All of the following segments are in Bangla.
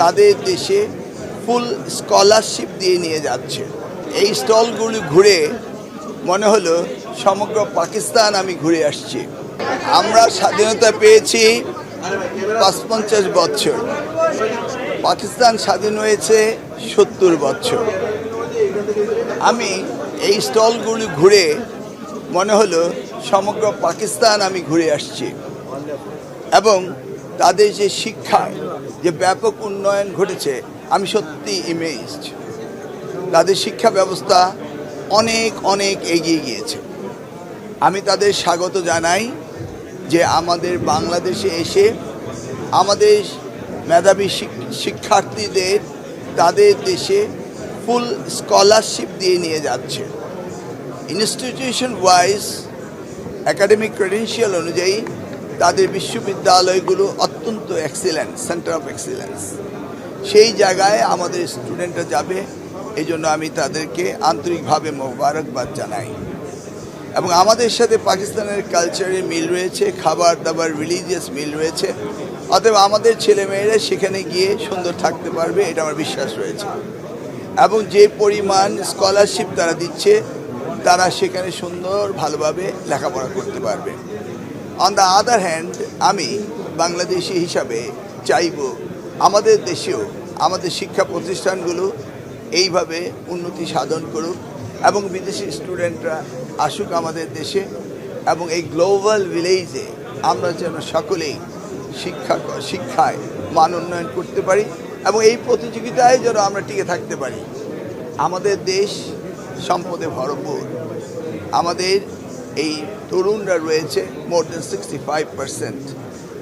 তাদের দেশে ফুল স্কলারশিপ দিয়ে নিয়ে যাচ্ছে। এই স্টলগুলি ঘুরে মনে হলো সমগ্র পাকিস্তান আমি ঘুরে আসছি। আমরা স্বাধীনতা পেয়েছি ৫৫ বছর, পাকিস্তান স্বাধীন হয়েছে ৭০ বছর। আমি এই স্টলগুলি ঘুরে মনে হলো সমগ্র পাকিস্তান আমি ঘুরে আসছি এবং তাদের যে শিক্ষায় যে ব্যাপক উন্নয়ন ঘটেছে আমি সত্যি ইমেজড। তাদের শিক্ষা ব্যবস্থা অনেক অনেক এগিয়ে গিয়েছে। আমি তাদের স্বাগত জানাই যে আমাদের বাংলাদেশে এসে আমাদের মেধাবী শিক্ষার্থীদের তাদের দেশে ফুল স্কলারশিপ দিয়ে নিয়ে যাচ্ছে। ইনস্টিটিউশন ওয়াইজ একাডেমিক ক্রেডেনশিয়াল অনুযায়ী তাদের বিশ্ববিদ্যালয়গুলো অত্যন্ত এক্সিলেন্ট, সেন্টার অফ এক্সিলেন্স। সেই জায়গায় আমাদের স্টুডেন্টরা যাবে, এই জন্য আমি তাদেরকে আন্তরিকভাবে মোবারকবাদ জানাই। এবং আমাদের সাথে পাকিস্তানের কালচারের মিল রয়েছে, খাবার দাবার রিলিজিয়াস মিল রয়েছে। অতএব আমাদের ছেলেমেয়েরা সেখানে গিয়ে সুন্দর থাকতে পারবে, এটা আমার বিশ্বাস রয়েছে। এবং যে পরিমাণ স্কলারশিপ তারা দিচ্ছে, তারা সেখানে সুন্দর ভালোভাবে লেখাপড়া করতে পারবে। অন দ্য আদার হ্যান্ড, আমি বাংলাদেশি হিসাবে চাইব আমাদের দেশেও আমাদের শিক্ষা প্রতিষ্ঠানগুলো এইভাবে উন্নতি সাধন করুক এবং বিদেশি স্টুডেন্টরা আসুক আমাদের দেশে এবং এই গ্লোবাল ভিলেজে আমরা যেন সকলেই শিক্ষায় মান উন্নয়ন করতে পারি এবং এই প্রতিযোগিতায় যেন আমরা টিকে থাকতে পারি। আমাদের দেশ সম্পদে ভরপুর। আমাদের এই তরুণরা রয়েছে মোর দেন 65%।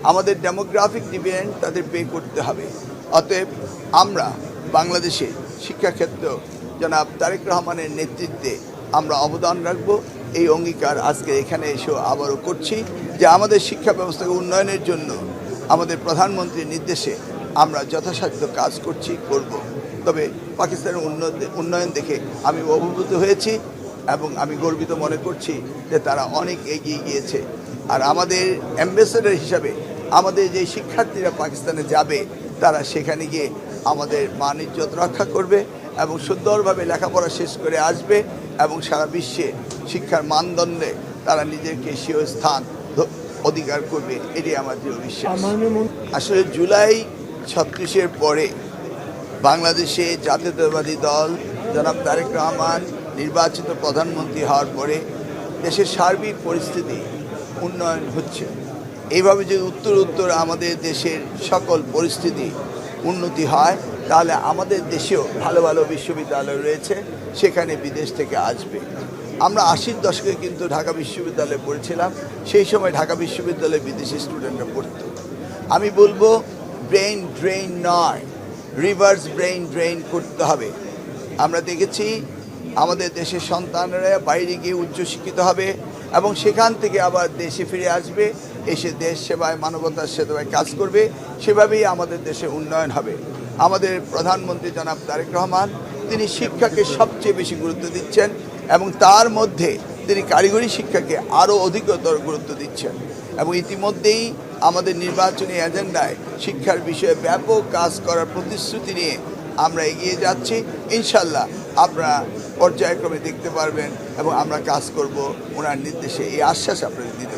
আমাদের ডেমোগ্রাফিক ডিভিডেন্ড তাদের পে করতে হবে। অতএব আমরা বাংলাদেশে শিক্ষাক্ষেত্র জনাব তারেক রহমানের নেতৃত্বে আমরা অবদান রাখব। এই অঙ্গীকার আজকে এখানে এসেও আবারও করছি যে আমাদের শিক্ষা ব্যবস্থাকে উন্নয়নের জন্য আমাদের প্রধানমন্ত্রীর নির্দেশে আমরা যথাসাধ্য কাজ করব। তবে পাকিস্তানের উন্নয়ন দেখে আমি অভিভূত হয়েছি এবং আমি গর্বিত মনে করছি যে তারা অনেক এগিয়ে গিয়েছে। আর আমাদের অ্যাম্বাসেডর হিসাবে আমাদের যে শিক্ষার্থীরা পাকিস্তানে যাবে, তারা সেখানে গিয়ে আমাদের মান ইজ্জত রক্ষা করবে এবং সুন্দরভাবে লেখাপড়া শেষ করে আসবে এবং সারা বিশ্বে শিক্ষার মানদণ্ডে তারা নিজেকে স্বীয় স্থান অধিকার করবে, এটি আমার দৃঢ় বিশ্বাস। আসলে জুলাই 36-এর পরে বাংলাদেশে জাতীয়তাবাদী দল জনাব তারেক রহমান নির্বাচিত প্রধানমন্ত্রী হওয়ার পরে দেশের সার্বিক পরিস্থিতি উন্নয়ন হচ্ছে। এইভাবে যদি উত্তর আমাদের দেশের সকল পরিস্থিতি উন্নতি হয়, তাহলে আমাদের দেশেও ভালো ভালো বিশ্ববিদ্যালয় রয়েছে, সেখানে বিদেশ থেকে আসবে। আমরা 80-র দশকে কিন্তু ঢাকা বিশ্ববিদ্যালয়ে পড়েছিলাম, সেই সময় ঢাকা বিশ্ববিদ্যালয়ে বিদেশি স্টুডেন্টরা পড়ত। আমি বলবো ব্রেইন ড্রেইন নয়, রিভার্স ব্রেইন ড্রেইন করতে হবে। আমরা দেখেছি আমাদের দেশের সন্তানরা বাইরে গিয়ে উচ্চশিক্ষিত হবে এবং সেখান থেকে আবার দেশে ফিরে আসবে, এসে দেশ সেবায় মানবতার সেবায় কাজ করবে। সেভাবেই আমাদের দেশে উন্নয়ন হবে। আমাদের প্রধানমন্ত্রী জনাব তারেক রহমান তিনি শিক্ষাকে সবচেয়ে বেশি গুরুত্ব দিচ্ছেন এবং তার মধ্যে তিনি কারিগরি শিক্ষাকে আরও অধিকতর গুরুত্ব দিচ্ছেন এবং ইতিমধ্যেই আমাদের নির্বাচনী এজেন্ডায় শিক্ষার বিষয়ে ব্যাপক কাজ করার প্রতিশ্রুতি নিয়ে আমরা এগিয়ে যাচ্ছি। ইনশাল্লাহ আপনারা পর্যায়ক্রমে দেখতে পারবেন এবং আমরা কাজ করব ওনার নির্দেশে, এই আশ্বাস আপনাদের দিতে